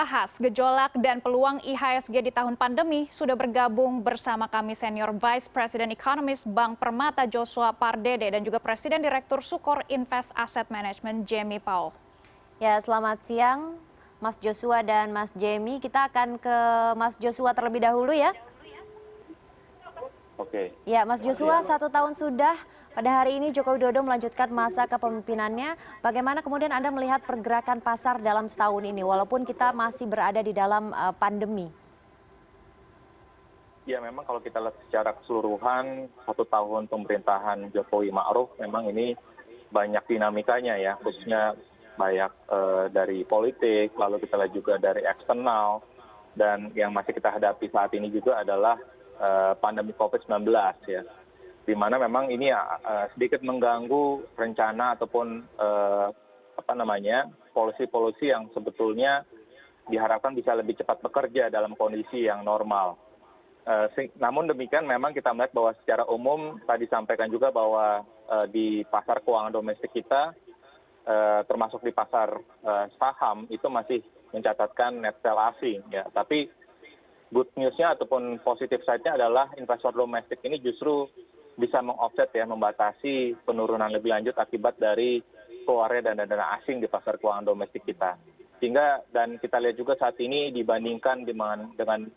Bahas gejolak dan peluang IHSG di tahun pandemi, sudah bergabung bersama kami Senior Vice President Economist Bank Permata Joshua Pardede dan juga Presiden Direktur Sukor Invest Asset Management Jamie Powell. Ya, selamat siang Mas Joshua dan Mas Jamie. Kita akan ke Mas Joshua terlebih dahulu ya. Oke. Ya, Mas Joshua, 1 tahun sudah pada hari ini Joko Widodo melanjutkan masa kepemimpinannya. Bagaimana kemudian Anda melihat pergerakan pasar dalam setahun ini, walaupun kita masih berada di dalam pandemi? Ya, memang kalau kita lihat secara keseluruhan 1 tahun pemerintahan Jokowi Ma'ruf, memang ini banyak dinamikanya ya, khususnya banyak dari politik, lalu kita lihat juga dari eksternal, dan yang masih kita hadapi saat ini juga adalah pandemi COVID-19 ya, di mana memang ini sedikit mengganggu rencana ataupun polisi-polisi yang sebetulnya diharapkan bisa lebih cepat bekerja dalam kondisi yang normal. Namun demikian memang kita melihat bahwa secara umum tadi sampaikan juga bahwa di pasar keuangan domestik kita, termasuk di pasar saham itu masih mencatatkan net sell asing ya, tapi good newsnya ataupun positif side-nya adalah investor domestik ini justru bisa mengoffset ya, membatasi penurunan lebih lanjut akibat dari keluarnya dana-dana asing di pasar keuangan domestik kita. Sehingga dan kita lihat juga saat ini dibandingkan dengan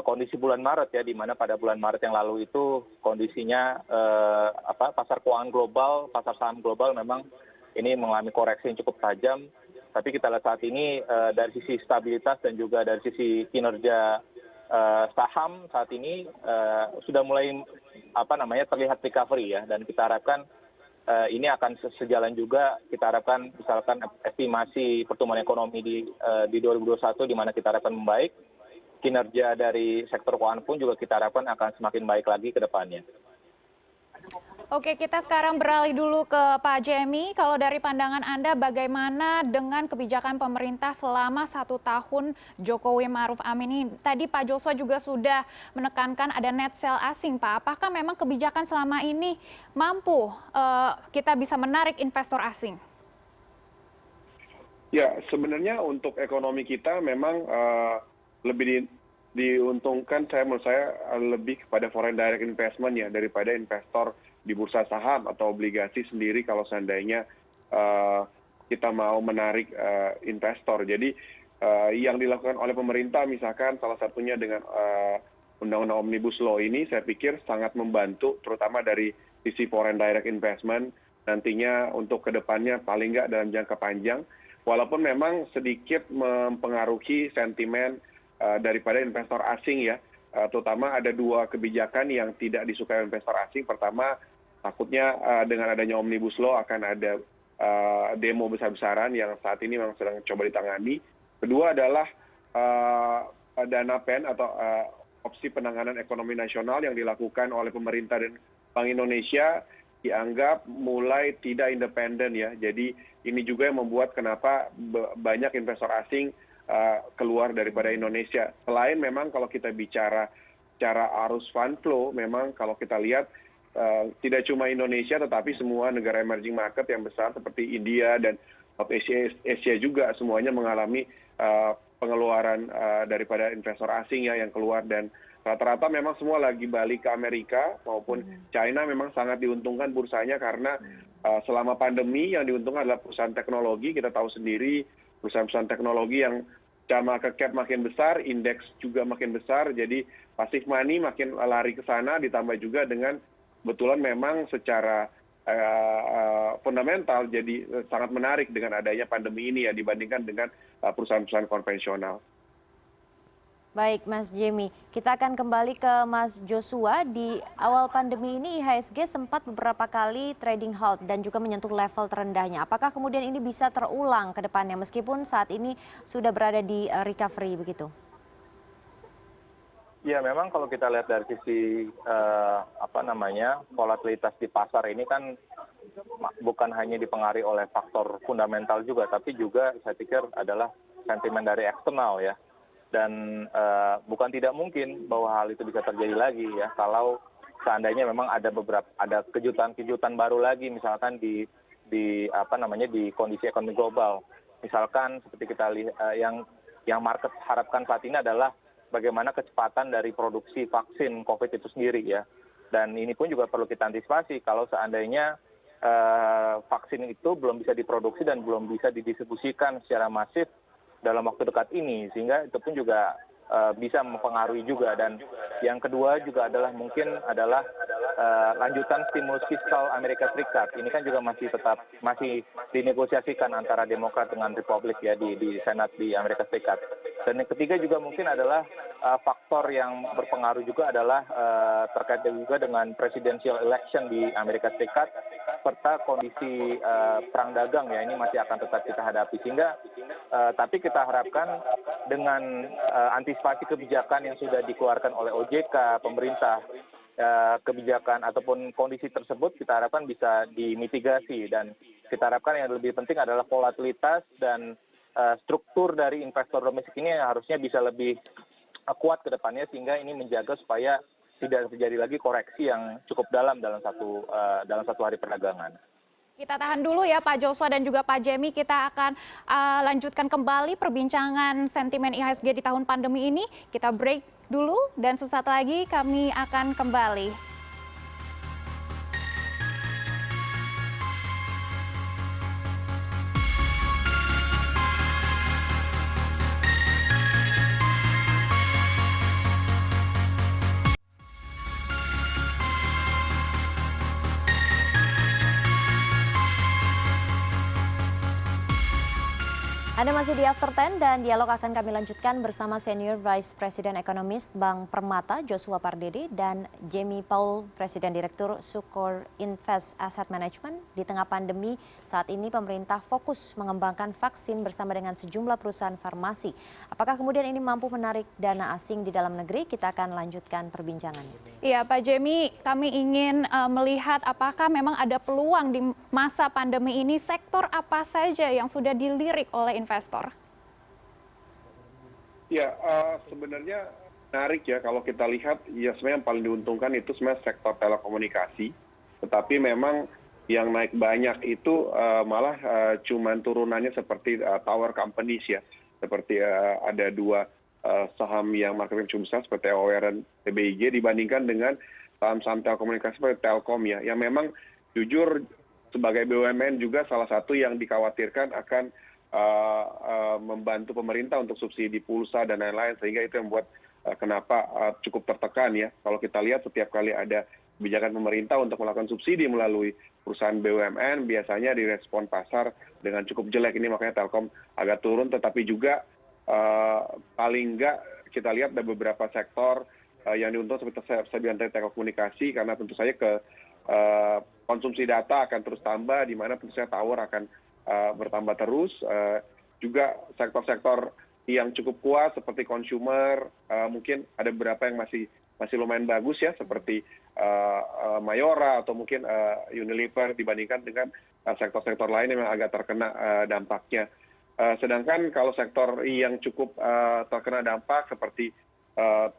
kondisi bulan Maret ya, di mana pada bulan Maret yang lalu itu kondisinya pasar keuangan global, pasar saham global memang ini mengalami koreksi yang cukup tajam. Tapi kita lihat saat ini dari sisi stabilitas dan juga dari sisi kinerja saham saat ini sudah mulai terlihat recovery ya, dan kita harapkan ini akan sejalan juga. Kita harapkan misalkan estimasi pertumbuhan ekonomi di 2021 di mana kita harapkan membaik, kinerja dari sektor keuangan pun juga kita harapkan akan semakin baik lagi ke depannya. Oke, kita sekarang beralih dulu ke Pak Jamie. Kalau dari pandangan Anda, bagaimana dengan kebijakan pemerintah selama 1 tahun Jokowi Ma'ruf Amin ini? Tadi Pak Joshua juga sudah menekankan ada net sell asing, Pak. Apakah memang kebijakan selama ini mampu kita bisa menarik investor asing? Ya, sebenarnya untuk ekonomi kita memang lebih diuntungkan, menurut saya lebih kepada foreign direct investment ya, daripada investor di bursa saham atau obligasi sendiri kalau seandainya kita mau menarik investor. Jadi yang dilakukan oleh pemerintah misalkan salah satunya dengan undang-undang Omnibus Law ini, saya pikir sangat membantu terutama dari sisi foreign direct investment nantinya untuk kedepannya paling nggak dalam jangka panjang, walaupun memang sedikit mempengaruhi sentimen daripada investor asing ya, terutama ada 2 kebijakan yang tidak disukai investor asing. Pertama, takutnya dengan adanya Omnibus Law akan ada demo besar-besaran yang saat ini memang sedang coba ditangani. Kedua adalah dana pen atau opsi penanganan ekonomi nasional yang dilakukan oleh pemerintah dan Bank Indonesia dianggap mulai tidak independen ya. Jadi ini juga yang membuat kenapa banyak investor asing keluar daripada Indonesia. Selain memang kalau kita bicara secara arus fund flow, memang kalau kita lihat tidak cuma Indonesia tetapi semua negara emerging market yang besar seperti India dan Asia juga semuanya mengalami pengeluaran daripada investor asing ya yang keluar, dan rata-rata memang semua lagi balik ke Amerika maupun China. Memang sangat diuntungkan bursanya karena selama pandemi yang diuntungkan adalah perusahaan teknologi. Kita tahu sendiri perusahaan-perusahaan teknologi yang secara market cap makin besar, indeks juga makin besar, jadi passive money makin lari ke sana, ditambah juga dengan kebetulan memang secara fundamental jadi sangat menarik dengan adanya pandemi ini ya dibandingkan dengan perusahaan-perusahaan konvensional. Baik, Mas Jamie. Kita akan kembali ke Mas Joshua. Di awal pandemi ini IHSG sempat beberapa kali trading halt dan juga menyentuh level terendahnya. Apakah kemudian ini bisa terulang ke depannya meskipun saat ini sudah berada di recovery begitu? Ya, memang kalau kita lihat dari sisi volatilitas di pasar ini kan bukan hanya dipengaruhi oleh faktor fundamental juga, tapi juga saya pikir adalah sentimen dari eksternal ya. Dan bukan tidak mungkin bahwa hal itu bisa terjadi lagi ya, kalau seandainya memang ada kejutan-kejutan baru lagi, misalkan di kondisi ekonomi global. Misalkan seperti kita lihat yang yang market harapkan saat ini adalah bagaimana kecepatan dari produksi vaksin COVID itu sendiri ya. Dan ini pun juga perlu kita antisipasi kalau seandainya vaksin itu belum bisa diproduksi dan belum bisa didistribusikan secara masif dalam waktu dekat ini, sehingga itu pun juga bisa mempengaruhi juga. Dan yang kedua juga adalah mungkin adalah lanjutan stimulus fiskal Amerika Serikat. Ini kan juga masih dinegosiasikan antara Demokrat dengan Republik ya di Senat di Amerika Serikat. Dan yang ketiga juga mungkin adalah faktor yang berpengaruh juga adalah terkait juga dengan presidential election di Amerika Serikat serta kondisi perang dagang ya, ini masih akan tetap kita hadapi. Sehingga tapi kita harapkan dengan antisipasi kebijakan yang sudah dikeluarkan oleh OJK, pemerintah, kebijakan ataupun kondisi tersebut kita harapkan bisa dimitigasi. Dan kita harapkan yang lebih penting adalah volatilitas dan struktur dari investor domestik ini yang harusnya bisa lebih kuat ke depannya, sehingga ini menjaga supaya tidak terjadi lagi koreksi yang cukup dalam satu hari perdagangan. Kita tahan dulu ya Pak Joshua dan juga Pak Jemi, kita akan lanjutkan kembali perbincangan sentimen IHSG di tahun pandemi ini. Kita break dulu dan sesaat lagi kami akan kembali. Anda masih di After 10 dan dialog akan kami lanjutkan bersama Senior Vice President Economist Bank Permata Joshua Pardede dan Jamie Paul, Presiden Direktur Sukor Invest Asset Management. Di tengah pandemi saat ini pemerintah fokus mengembangkan vaksin bersama dengan sejumlah perusahaan farmasi. Apakah kemudian ini mampu menarik dana asing di dalam negeri? Kita akan lanjutkan perbincangannya. Iya Pak Jamie, kami ingin melihat apakah memang ada peluang di masa pandemi ini, sektor apa saja yang sudah dilirik oleh investor? Ya, sebenarnya menarik ya kalau kita lihat, ya sebenarnya yang paling diuntungkan itu sebenarnya sektor telekomunikasi. Tetapi memang yang naik banyak itu malah cuman turunannya seperti tower companies ya. Seperti ada dua saham yang marketnya cukup besar seperti AOR dan TBIG dibandingkan dengan saham-saham telekomunikasi seperti Telkom ya. Yang memang jujur sebagai BUMN juga salah satu yang dikhawatirkan akan membantu pemerintah untuk subsidi pulsa dan lain-lain, sehingga itu yang membuat kenapa cukup tertekan ya. Kalau kita lihat setiap kali ada kebijakan pemerintah untuk melakukan subsidi melalui perusahaan BUMN, biasanya direspon pasar dengan cukup jelek. Ini makanya Telkom agak turun, tetapi juga paling enggak kita lihat ada beberapa sektor yang diuntungkan seperti saya bilang tadi telekomunikasi, karena tentu saja konsumsi data akan terus tambah, di mana tentu saja tower akan bertambah terus. Juga sektor-sektor yang cukup kuat seperti consumer, mungkin ada beberapa yang masih lumayan bagus ya, seperti Mayora atau mungkin Unilever dibandingkan dengan sektor-sektor lain yang agak terkena dampaknya. Sedangkan kalau sektor yang cukup terkena dampak seperti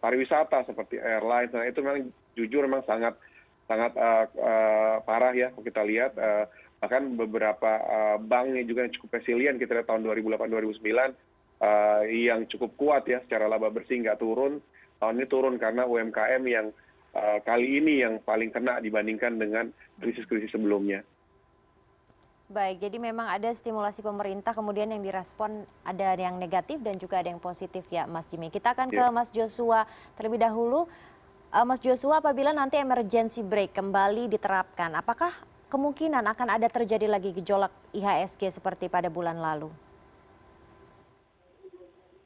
pariwisata, seperti airline, itu memang jujur memang sangat parah ya kalau kita lihat. Bahkan beberapa bank juga yang cukup resilient, kita lihat tahun 2008-2009 yang cukup kuat ya secara laba bersih, nggak turun. Tahun ini turun karena UMKM yang kali ini yang paling kena dibandingkan dengan krisis-krisis sebelumnya. Baik, jadi memang ada stimulasi pemerintah kemudian yang direspon ada yang negatif dan juga ada yang positif ya Mas Jimmy. Kita akan ke Mas Joshua terlebih dahulu. Mas Joshua, apabila nanti emergency break kembali diterapkan, apakah kemungkinan akan ada terjadi lagi gejolak IHSG seperti pada bulan lalu?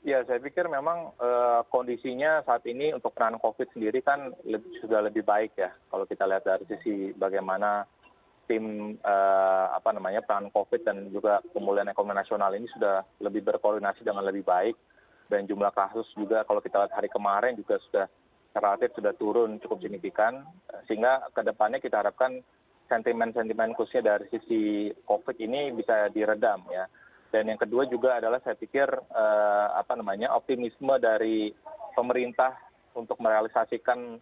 Ya, saya pikir memang kondisinya saat ini untuk penanganan COVID sendiri kan sudah lebih baik ya. Kalau kita lihat dari sisi bagaimana tim penanganan COVID dan juga pemulihan ekonomi nasional ini sudah lebih berkoordinasi dengan lebih baik, dan jumlah kasus juga kalau kita lihat hari kemarin juga sudah relatif sudah turun cukup signifikan, sehingga ke depannya kita harapkan sentimen-sentimen khususnya dari sisi COVID ini bisa diredam ya. Dan yang kedua juga adalah saya pikir optimisme dari pemerintah untuk merealisasikan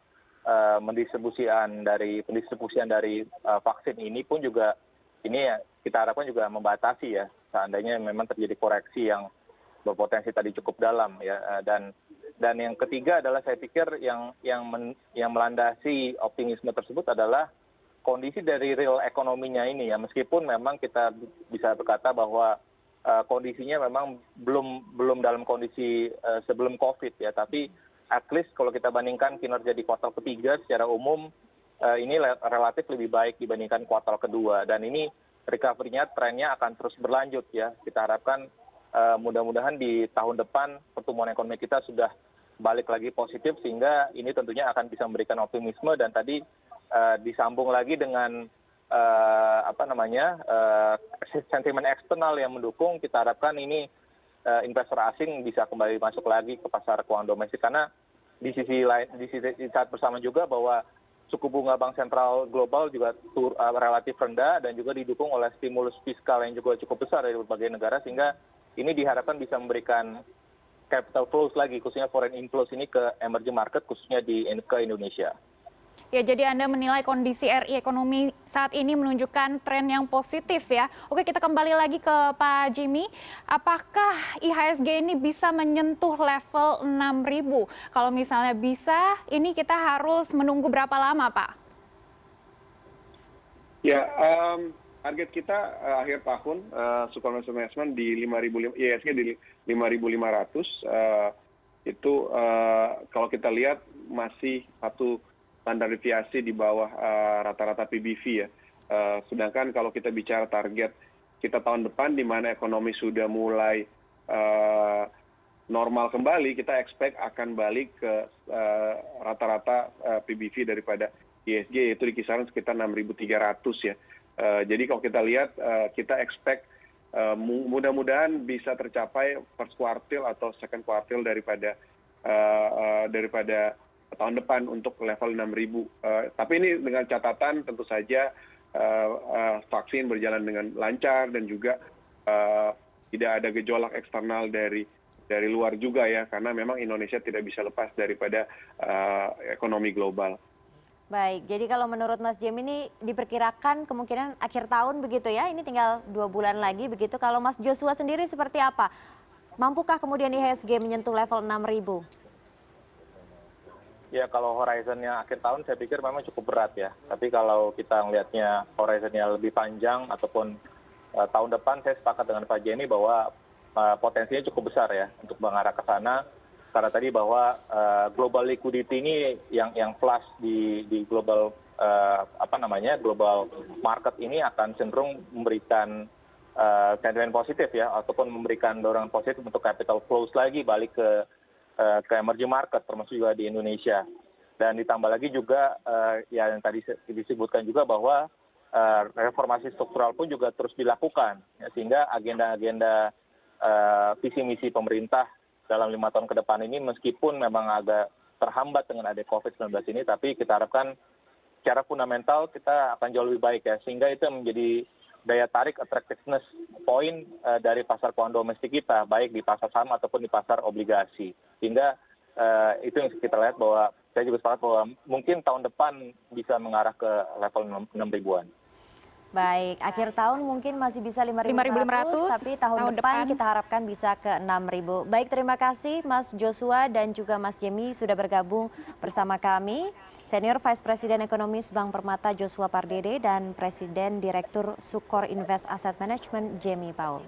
pendistribusian dari vaksin ini pun juga ini ya, kita harapkan juga membatasi ya, seandainya memang terjadi koreksi yang berpotensi tadi cukup dalam ya. Dan yang ketiga adalah saya pikir yang melandasi optimisme tersebut adalah kondisi dari real ekonominya ini ya. Meskipun memang kita bisa berkata bahwa kondisinya memang belum dalam kondisi sebelum COVID ya, tapi at least kalau kita bandingkan kinerja di kuartal ketiga secara umum ini relatif lebih baik dibandingkan kuartal kedua, dan ini recovery-nya trennya akan terus berlanjut ya. Kita harapkan mudah-mudahan di tahun depan pertumbuhan ekonomi kita sudah balik lagi positif, sehingga ini tentunya akan bisa memberikan optimisme. Dan tadi disambung lagi dengan sentimen eksternal yang mendukung, kita harapkan ini investor asing bisa kembali masuk lagi ke pasar keuangan domestik, karena di sisi saat bersama juga bahwa suku bunga bank sentral global juga relatif rendah dan juga didukung oleh stimulus fiskal yang juga cukup besar dari berbagai negara, sehingga ini diharapkan bisa memberikan capital flows lagi, khususnya foreign inflows ini ke emerging market, khususnya ke Indonesia. Ya, jadi Anda menilai kondisi RI ekonomi saat ini menunjukkan tren yang positif ya. Oke, kita kembali lagi ke Pak Jimmy. Apakah IHSG ini bisa menyentuh level 6.000? Kalau misalnya bisa, ini kita harus menunggu berapa lama, Pak? Ya, target kita akhir tahun supermarket investment di 5.500, IHSG di 5.500. Itu kalau kita lihat masih satu standar deviasi di bawah rata-rata PBV ya. Sedangkan kalau kita bicara target kita tahun depan di mana ekonomi sudah mulai normal kembali, kita expect akan balik ke rata-rata PBV daripada IHSG, yaitu di kisaran sekitar 6.300 ya. Jadi kalau kita lihat, kita expect mudah-mudahan bisa tercapai first quartile atau second quartile daripada tahun depan untuk level 6.000. Tapi ini dengan catatan tentu saja vaksin berjalan dengan lancar dan juga tidak ada gejolak eksternal dari luar juga ya, karena memang Indonesia tidak bisa lepas daripada ekonomi global. Baik, jadi kalau menurut Mas Jem ini diperkirakan kemungkinan akhir tahun begitu ya, ini tinggal 2 bulan lagi begitu. Kalau Mas Joshua sendiri seperti apa? Mampukah kemudian IHSG menyentuh level 6.000? Ya, kalau horizonnya akhir tahun saya pikir memang cukup berat ya. Tapi kalau kita melihatnya horizonnya lebih panjang ataupun tahun depan, saya sepakat dengan Pak Jenny bahwa potensinya cukup besar ya untuk mengarah ke sana. Karena tadi bahwa global liquidity ini yang flush di global global market ini akan cenderung memberikan sentimen positif ya, ataupun memberikan dorongan positif untuk capital flows lagi balik ke emerging market, termasuk juga di Indonesia. Dan ditambah lagi juga yang tadi disebutkan juga bahwa reformasi struktural pun juga terus dilakukan ya, sehingga agenda-agenda visi misi pemerintah dalam 5 tahun ke depan ini meskipun memang agak terhambat dengan adanya COVID-19 ini, tapi kita harapkan secara fundamental kita akan jauh lebih baik ya, sehingga itu menjadi daya tarik attractiveness point dari pasar keuangan domestik kita, baik di pasar saham ataupun di pasar obligasi. Sehingga itu yang kita lihat bahwa saya juga sepakat bahwa mungkin tahun depan bisa mengarah ke level 6.000-an. Baik, akhir tahun mungkin masih bisa 5.500, tapi tahun depan kita harapkan bisa ke 6.000. Baik, terima kasih Mas Joshua dan juga Mas Jemmy sudah bergabung bersama kami. Senior Vice President Ekonomis Bank Permata Joshua Pardede dan Presiden Direktur Sukor Invest Asset Management Jemmy Paul.